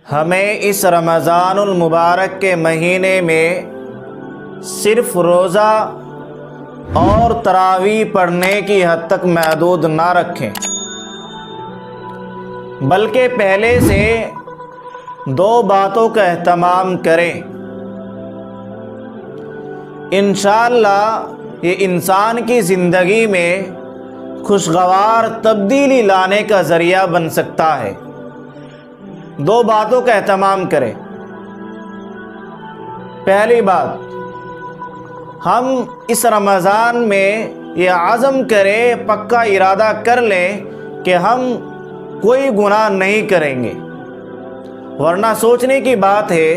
ہمیں اس رمضان المبارک کے مہینے میں صرف روزہ اور تراویح پڑھنے کی حد تک محدود نہ رکھیں، بلکہ پہلے سے 2 باتوں کا اہتمام کریں۔ انشاءاللہ یہ انسان کی زندگی میں خوشگوار تبدیلی لانے کا ذریعہ بن سکتا ہے۔ 2 باتوں کا اہتمام کریں۔ پہلی بات، ہم اس رمضان میں یہ عزم کریں، پکا ارادہ کر لیں کہ ہم کوئی گناہ نہیں کریں گے، ورنہ سوچنے کی بات ہے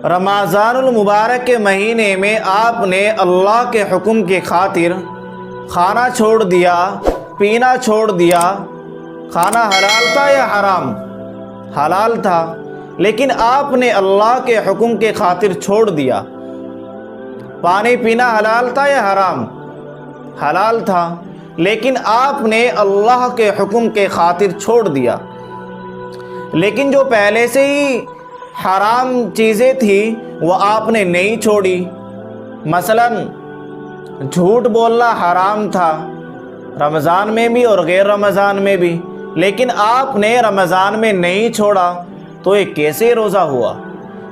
رمضان المبارک کے مہینے میں آپ نے اللہ کے حکم کی خاطر کھانا چھوڑ دیا، پینا چھوڑ دیا۔ کھانا حلال تھا یا حرام؟ حلال تھا، لیکن آپ نے اللہ کے حکم کے خاطر چھوڑ دیا۔ پانی پینا حلال تھا یا حرام؟ حلال تھا، لیکن آپ نے اللہ کے حکم کے خاطر چھوڑ دیا۔ لیکن جو پہلے سے ہی حرام چیزیں تھیں وہ آپ نے نہیں چھوڑی۔ مثلا جھوٹ بولنا حرام تھا، رمضان میں بھی اور غیر رمضان میں بھی، لیکن آپ نے رمضان میں نہیں چھوڑا، تو یہ کیسے روزہ ہوا؟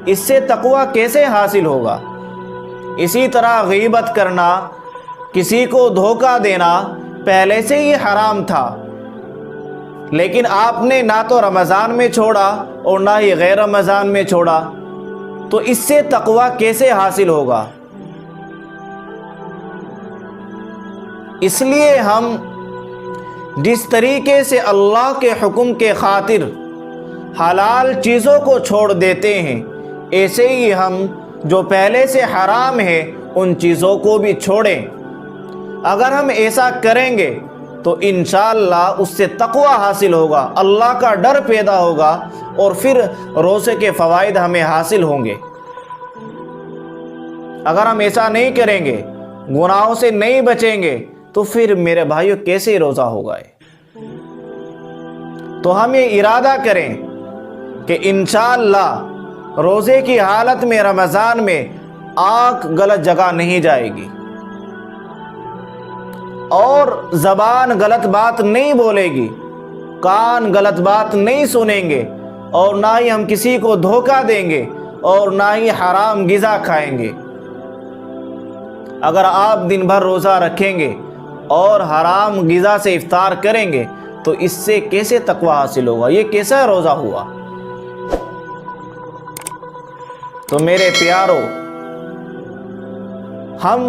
اس سے تقویٰ کیسے حاصل ہوگا؟ اسی طرح غیبت کرنا، کسی کو دھوکہ دینا پہلے سے ہی حرام تھا، لیکن آپ نے نہ تو رمضان میں چھوڑا اور نہ ہی غیر رمضان میں چھوڑا، تو اس سے تقویٰ کیسے حاصل ہوگا؟ اس لیے ہم جس طریقے سے اللہ کے حکم کے خاطر حلال چیزوں کو چھوڑ دیتے ہیں، ایسے ہی ہم جو پہلے سے حرام ہے ان چیزوں کو بھی چھوڑیں۔ اگر ہم ایسا کریں گے تو انشاءاللہ اس سے تقویٰ حاصل ہوگا، اللہ کا ڈر پیدا ہوگا، اور پھر روزے کے فوائد ہمیں حاصل ہوں گے۔ اگر ہم ایسا نہیں کریں گے، گناہوں سے نہیں بچیں گے، تو پھر میرے بھائیوں کیسے روزہ ہوگا؟ تو ہم یہ ارادہ کریں کہ انشاءاللہ روزے کی حالت میں رمضان میں آنکھ غلط جگہ نہیں جائے گی، اور زبان غلط بات نہیں بولے گی، کان غلط بات نہیں سنیں گے، اور نہ ہی ہم کسی کو دھوکہ دیں گے، اور نہ ہی حرام غذا کھائیں گے۔ اگر آپ دن بھر روزہ رکھیں گے اور حرام غذا سے افطار کریں گے تو اس سے کیسے تقویٰ حاصل ہوگا؟ یہ کیسا روزہ ہوا؟ تو میرے پیارو، ہم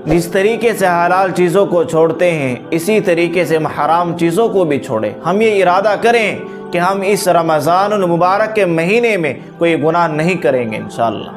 جس طریقے سے حلال چیزوں کو چھوڑتے ہیں اسی طریقے سے ہم حرام چیزوں کو بھی چھوڑیں۔ ہم یہ ارادہ کریں کہ ہم اس رمضان المبارک کے مہینے میں کوئی گناہ نہیں کریں گے انشاءاللہ۔